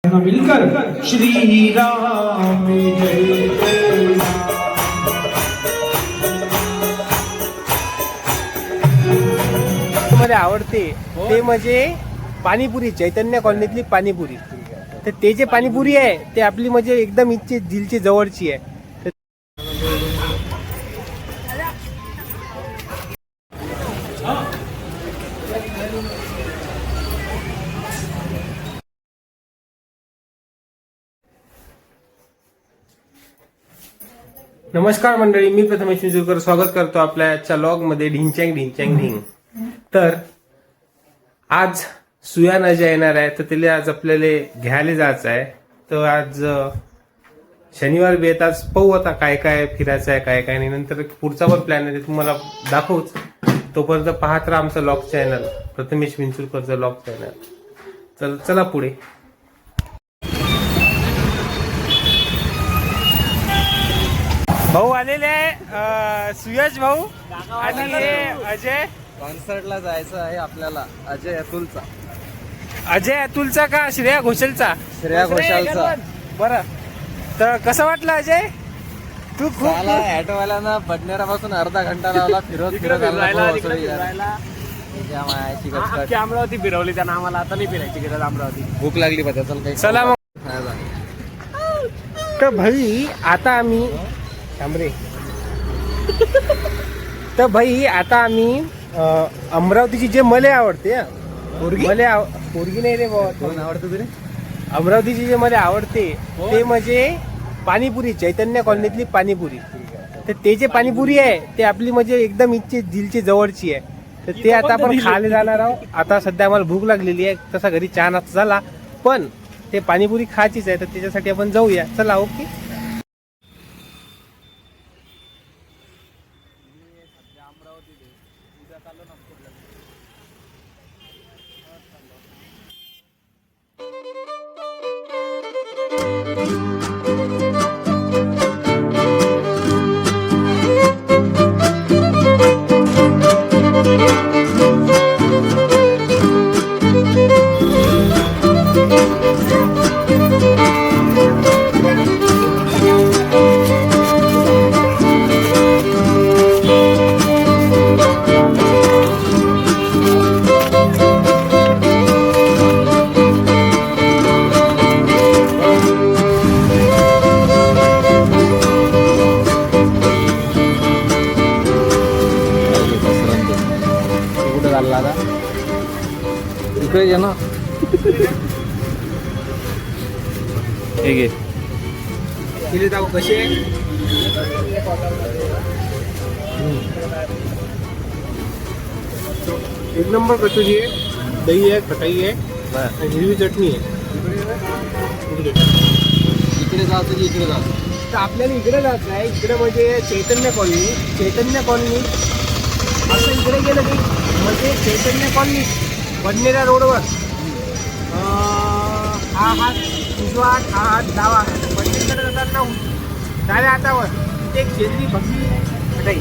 मिलकर श्री राम जय जय मध्ये आवडते ते म्हणजे पाणीपुरी, चैतन्य कॉलनीतली पाणीपुरी. तर ते जे पाणीपुरी आहे ते आपली म्हणजे एकदम इच्छे दिलची जवळची आहे. नमस्कार मंडळी, मी प्रथमेश मिंजुरकर स्वागत करतो आपल्या आजच्या लॉग मध्ये ढिंचॅंग ढिंचॅंग ढिंग. तर आज सुयान अजय येणार आहे, तर त्याला आज आपल्याला घ्यायला जायचं आहे. तर आज शनिवार बी आज पाहू आता काय काय फिरायचं आहे, काय काय नाही. नंतर पुढचा पण प्लॅन आहे ते तुम्हाला दाखवूच. तोपर्यंत पाहत राहा आमचं लॉग चॅनल, प्रथमेश मिंजुरकरचं लॉग चॅनल. तर चला पुढे. भाऊ आलेले आहे, सुयश भाऊ आणि अजय. कॉन्सर्टला जायचं आहे आपल्याला, अजय अतुलचा. अजय अतुलचा का श्रेया घोषालचा? श्रेया घोषालचा. बरं, तर कसं वाटलं अजय? तू खूप ऑटोवाल्यानं बडनेरापासून अर्धा घंटा लावला फिरत फिरत अमरावती फिरवली त्यानं आम्हाला. आता नाही फिरायची गरज अमरावती. भूक लागली पाहिजे. चल काही चला मग. तर भाई आता आम्ही थांबरे. तर भाई आता आम्ही अमरावतीची जे मले आवडते, पोरगी नाही रे बाबा, कोण आवडतं तुला? अमरावतीची जे मला आवडते ते म्हणजे पाणीपुरी, चैतन्य कॉलनीतली पाणीपुरी. तर ते जे पाणीपुरी आहे ते आपली म्हणजे एकदम इच्छे दिलची जवळची आहे. तर ते आता आपण खायला जाणार आहोत. आता सध्या आम्हाला भूक लागलेली आहे, तसा घरी चहा नाश्ता झाला, पण ते पाणीपुरी खायचीच आहे. तर त्याच्यासाठी आपण जाऊया. चला, ओके. इकडे ये ना. हे घे. तिथे जाऊ कसे. एक नंबर कचोरी आहे, दही आहे, खटाई आहे आणि हिरवी चटणी आहे. इकडे जायचं की इकडे जायचं? तर आपल्याला इकडे जायचं आहे. इकडे म्हणजे चैतन्य कॉलनी असं इकडे गेलं की म्हणजे चैतन्य कॉलनी बडनेरा रोडवर हा हात उजवा, हा हात डावा. बडनेरकडे जाताना डाव्या हातावर तिथे एक शेंद्री भगवी खटाई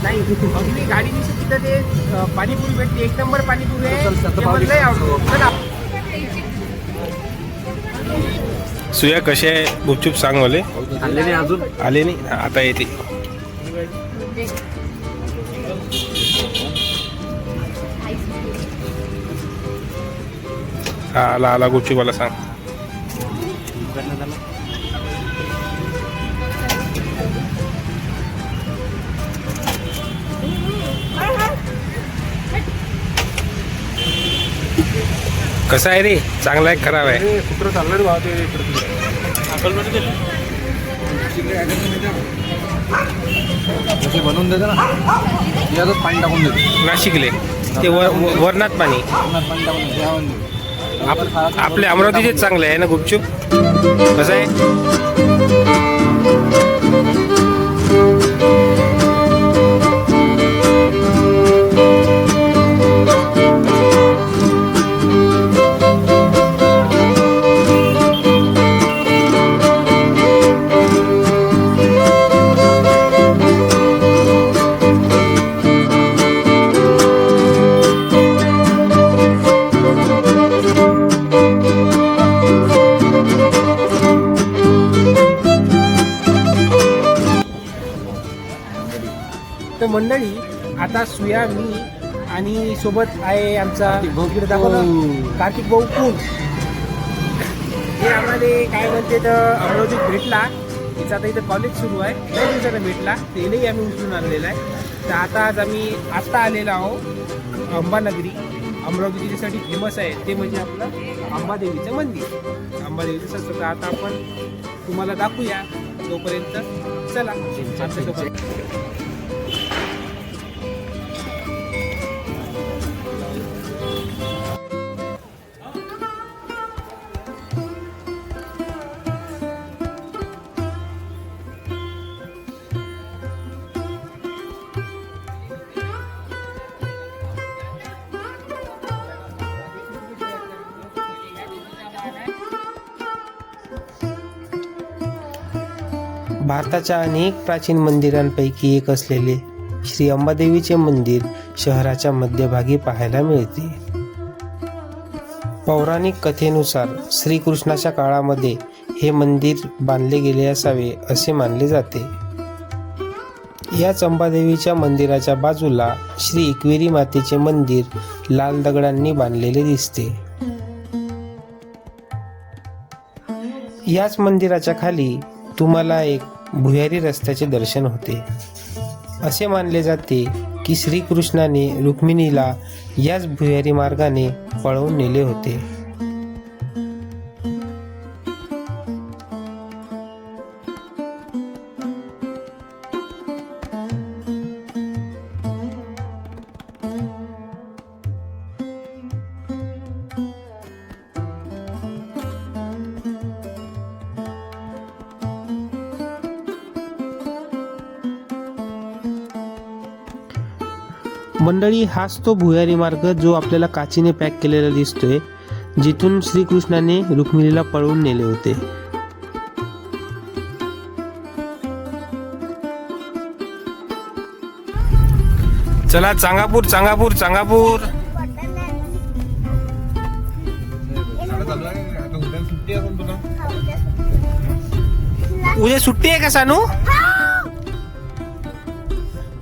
नाही, भगवी गाडी दिसते, तिथं ते पाणीपुरी भेटते. एक नंबर पाणीपुरी आहे, ते मला लय आवडतो. चला. सुया कसे आहे गुपचूप सांग मला. आले नाही अजून? आले नाही, आता येते. हा आला गुपचूप मला सांग. कसा आहे रे? चांगला आहे, खराब आहे? कुत्र चाललं रे भाव ते बनवून देते ना, यातच पाणी टाकून देते. नाशिकले ते वरणात पाणी. पाणी टाकून देते. आपले अमरावतीचे चांगले आहे ना गुपचूप. कसं आहे? मंडळी आता सुया, मी आणि सोबत आहे आमचा इकडे दाखव ना, कार्तिक भाऊ पूल. हे आम्हाला काय म्हणते तर अमरावतीत भेटला. तिचं आता इथं कॉलेज सुरू आहे, नाही दिवसाला भेटला, तेलही आम्ही उचलून आणलेला आहे. तर आज आम्ही आत्ता आलेलो आहोत अंबानगरी. अमरावती जिल्ह्यासाठी फेमस आहे ते म्हणजे आपलं अंबादेवीचं मंदिर. अंबादेवीचं सर आता आपण तुम्हाला दाखवूया. तोपर्यंत चला आमच्यासोबत. भारताच्या अनेक प्राचीन मंदिरांपैकी एक असलेले श्री अंबादेवीचे मंदिर शहराच्या मध्यभागी पाहायला मिळते. पौराणिक कथेनुसार श्रीकृष्णाच्या काळामध्ये हे मंदिर बांधले गेले असावे असे मानले जाते. याच अंबादेवीच्या मंदिराच्या बाजूला श्री एकविरी मातेचे मंदिर लाल दगडांनी बांधलेले दिसते. याच मंदिराच्या खाली तुम्हाला एक भुयारी रस्त्याचे दर्शन होते. असे मानले जाते की श्रीकृष्णाने रुक्मिणीला याच भुयारी मार्गाने पळवून नेले होते. मंडळी, हाच तो भुयारी मार्ग जो आपल्याला काचीने पॅक केलेला दिसतोय, जिथून श्रीकृष्णाने रुक्मिणीला पळवून नेले होते. चला चांगापूर चांगापूर चांगापूर. उद्या सुट्टी आहे का सानू?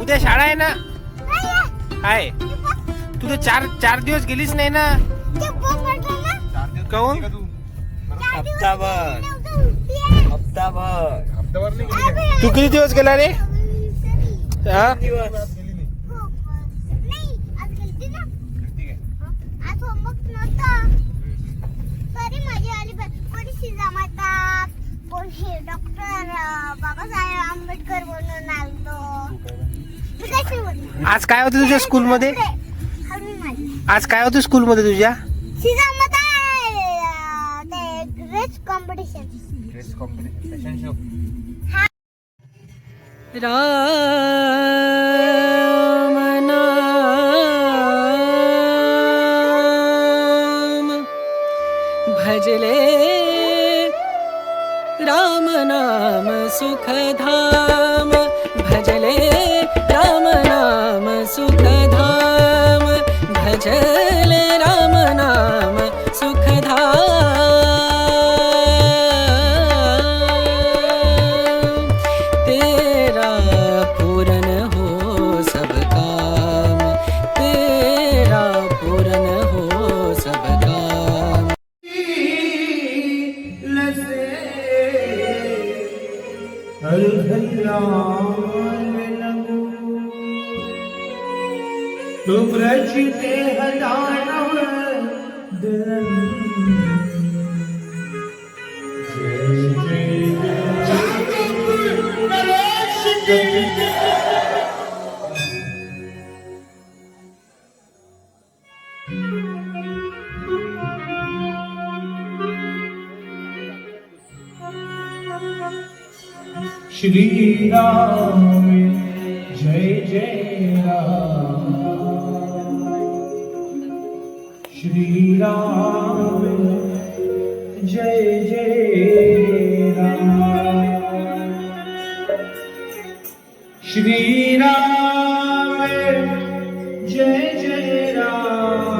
उद्या शाळा आहे ना? आहे. तू तर चार दिवस गेलीच नाही ना. काहून? हप्ताभर. तू किती दिवस गेला रे? हा? आज काय होतं तुझ्या स्कूलमध्ये? आज काय होतं स्कूलमध्ये तुझ्या? राम नाम भजले, राम नाम सुखधाम भजले, राम नाम सुखधाम भजले, राम नाम सुखधाम. तेरा पूरन हो सब काम, तेरा पूरन हो सब काम. तू प्रचिते हदानव दरन. श्री राम जय जय राम. श्री राम जय जय राम. श्री राम जय जय राम.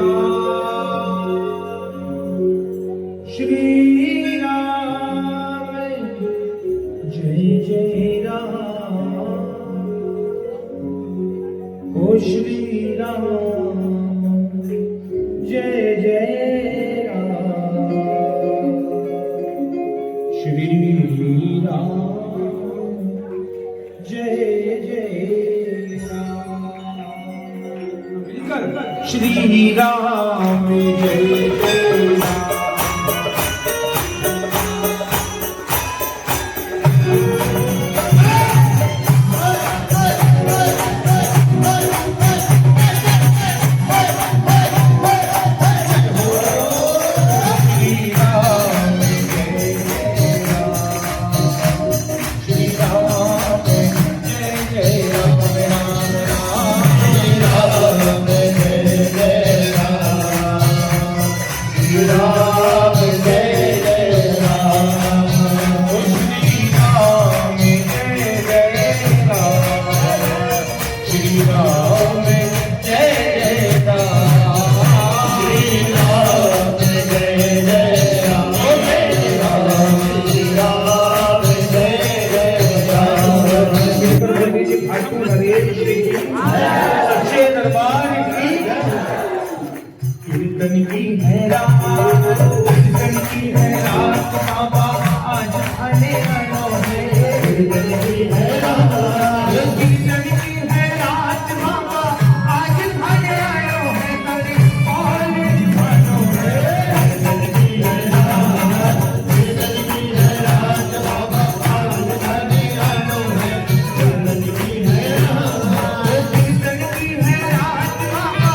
श्री राम जय जय राम. श्री राम जय जय राम श्री राम जय जय राम कीर्तन की है रात कीर्तन की है रात बाबा आज आने वालों है कीर्तन की है रात कीर्तन की है रात बाबा आज आने वालों है कभी आने वालों है कीर्तन की है रात कीर्तन की है रात बाबा आज आने वालों है कीर्तन की है रात कीर्तन की है रात बाबा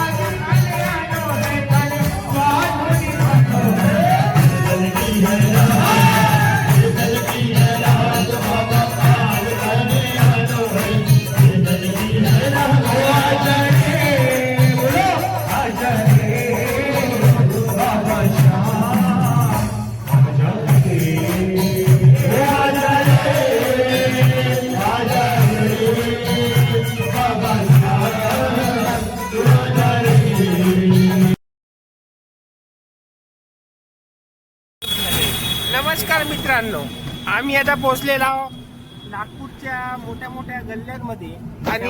आज आने वालों है कभी आने वालों है कीर्तन की है रात कीर्तन की है रात बाबा आज आने वालों है कीर्तन की है रात आजा रे बोलो आजा रे बाबा श्याम आजा रे आजा रे बाबा श्याम आजा रे नमस्कार मित्रांनो, आम्ही आता पोहोचलेलो आहोत नागपूरच्या मोठ्या मोठ्या गल्ल्यांमध्ये आणि